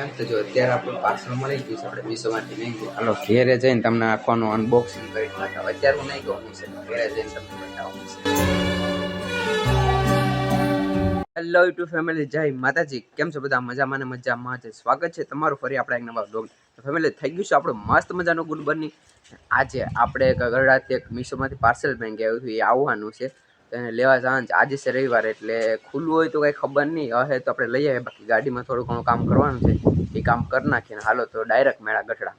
એમ તો જો અત્યારે આપણું પાર્સલ મળી ગયું છે. આપણે મીશોમાંથી નહીં ગયું. હાલો ઘેરે જઈને તમને આખોનું અનબોક્સિંગ કરી બતાવો. અત્યારે હું નહીં કહું છે, ઘેરે જઈને તમને બતાવું છે. હેલો યુટ્યુબ ફેમિલી, જય માતાજી. કેમ છો બધા? મજામાં ને મજામાં છે. સ્વાગત છે તમારું ફરી આપણા એક નવા બ્લોગ. ફેમિલી, થઈ ગયું છે આપણું મસ્ત મજાનું ગુડ બની. આજે આપણે ગરડાથી એક મીશોમાંથી પાર્સલ મંગાવ્યું હતું, એ આવવાનું છે. એને લેવા જવાનું છે. આજે છે રવિવાર, એટલે ખુલ્લું હોય તો કંઈ ખબર નહીં. હશે તો આપણે લઈ આવીએ. બાકી ગાડીમાં થોડું ઘણું કામ કરવાનું છે, એ કામ કરી નાખીને હાલો તો ડાયરેક્ટ મેળા ગઠડા.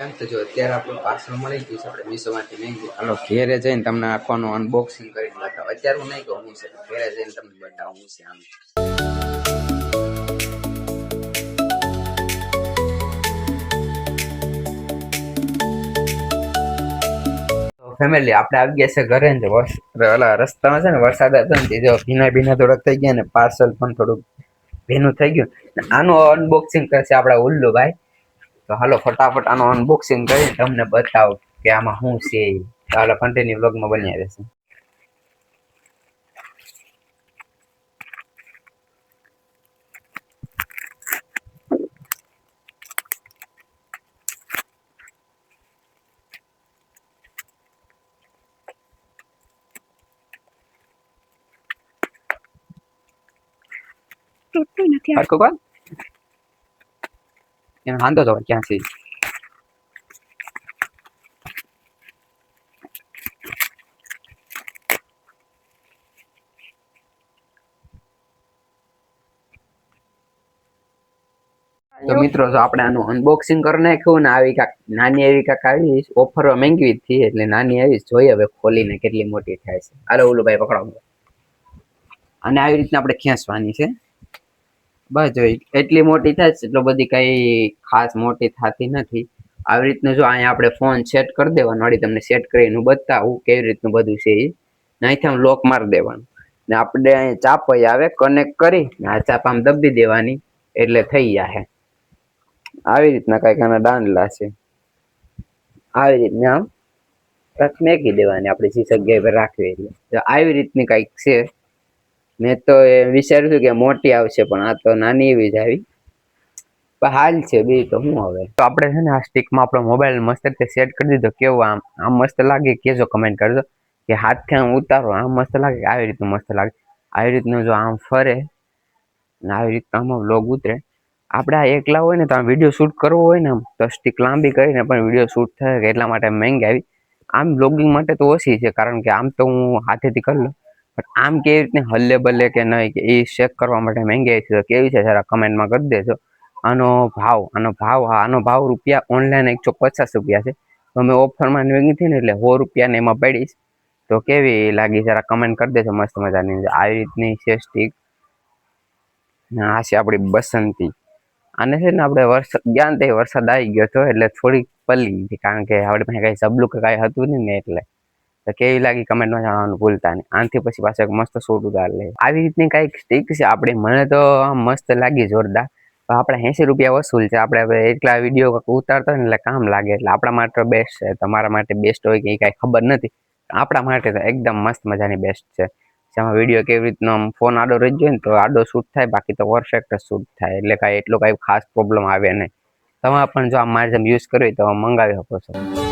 એમ તો જો અત્યારે આપણું પાર્સલ મળી ગયું છે. આપણે મીશોમાંથી નહીં ગયું. હાલો ઘેરે જઈને તમને આખોનું અનબોક્સિંગ કરી બતાવો. અત્યારે હું નહીં કહું છે, ઘેરે જઈને તમને બતાવું છે. આમ ફેમિલી, આપણે આવી ગયા છે ઘરે ને. ઓલા રસ્તામાં છે ને વરસાદ હતો ને, જો ભીના ભીના થોડાક થઈ ગયા ને, પાર્સલ પણ થોડુંક ભીનું થઈ ગયું. આનું અનબોક્સિંગ કરશે આપણા ઉલ્લુ ભાઈ. તો હાલો ફટાફટ આનું અનબોક્સિંગ કરીને તમને બતાવું કે આમાં શું છે. ચાલો કન્ટિન્યુ વ્લોગમાં બન્યા રહેશે. તૂટતું નથી આ કોણ એને વાંધો તો ક્યાં છે. તો મિત્રો, જો આપણે આનું અનબોક્સિંગ કરી નાખ્યું ને, આવી કાંક નાની એવી કાંક આવી ઓફર મંગાવી હતી, એટલે નાની આવી જોઈએ હવે ખોલીને કેટલી મોટી થાય છે. હાલો ઓલું ભાઈ પકડાવો. અને આવી રીતના આપણે ખેંચવાની છે. બસ જો એટલી મોટી થાય છે, એટલો બધી કઈ ખાસ મોટી થતી નથી. આવી રીતનું જો અહીંયા આપણે ફોન સેટ કરી દેવાનું. વળી તમને સેટ કરીને બતાવું કેવી રીતનું બધું છે. એ અહીંથી આમ લોક મારી દેવાનું ને આપણે અહીંયા ચાપ આવે કનેક્ટ કરી આ ચાપ આમ દબી દેવાની, એટલે થઈ જાય. આવી રીતના કઈક આના દાંડલા છે. આવી રીતના આમ મેકી દેવાની, આપણે જે જગ્યાએ પર રાખવી. એટલે આવી રીતની કઈક છે. મેં તો વિચાર્યું હતું કે મોટી આવશે, પણ આ તો નાની એવી જ આવી. હાલ છે બે તો હું હવે તો આપણે છે ને આ સ્ટીકમાં આપણો મોબાઈલ મસ્ત રીતે સેટ કરી દીધો. કેવું આમ આમ મસ્ત લાગે કેજો કમેન્ટ કરજો કે હાથથી આમ ઉતારો આમ મસ્ત લાગે, આવી રીતનું મસ્ત લાગે. આવી રીતનું જો આમ ફરે ને આવી રીતનું આમાં વ્લોગ ઉતરે. આપણે આ એકલા હોય ને તો આમ વિડીયો શૂટ કરવો હોય ને તો સ્ટીક લાંબી કરીને પણ વિડીયો શૂટ થાય, એટલા માટે મહેંગી આવી. આમ બ્લોગિંગ માટે તો ઓછી છે, કારણ કે આમ તો હું હાથેથી કરી લઉં. પણ આમ કેવી રીતે હલ્લે બલ્લે કે નહીં કે એ ચેક કરવા માટે મહેંગી આવી છે. તો કેવી છે જરા કમેન્ટમાં કરી દેજો. આનો ભાવ રૂપિયા ઓનલાઈન 150 રૂપિયા છે. તો અમે ઓફરમાં મેળવી હતી ને, એટલે 100 રૂપિયાને એમાં પડીશ. તો કેવી લાગી જરા કમેન્ટ કરી દેજો. મસ્ત મજાની આવી રીતની છે સ્ટીક. આ છે આપણી બસંતી. આને છે ને આપણે વરસાદ ગયા ને વરસાદ આવી ગયો હતો, એટલે થોડીક પલી હતી, કારણ કે આપણે પાસે કઈ સબલું કે કાંઈ હતું નહીં ને. એટલે તો કેવી લાગી કમેન્ટમાં જણાવવાનું ભૂલતા નહીં. આનાથી પછી પાછા એક મસ્ત શોટ ઉતાર લે. આવી રીતની કઈક સ્ટીક છે આપણી. મને તો મસ્ત લાગી જોરદાર. આપણે 80 રૂપિયા વસૂલ છે. આપણે હવે એટલા વિડીયો ઉતારતા હોય ને, એટલે કામ લાગે. એટલે આપણા માટે બેસ્ટ છે. તમારા માટે બેસ્ટ હોય કે એ કાંઈ ખબર નથી. આપણા માટે તો એકદમ મસ્ત મજાની બેસ્ટ છે. જેમાં વિડીયો કેવી રીતનો ફોન આડો રહી જાય ને તો આડો શૂટ થાય, બાકી તો પરફેક્ટ શૂટ થાય. એટલે કાંઈ એટલો કાંઈ ખાસ પ્રોબ્લેમ આવે નહીં. તમે પણ જો આ મારી જેમ યુઝ કરવી તો મંગાવી શકો છો.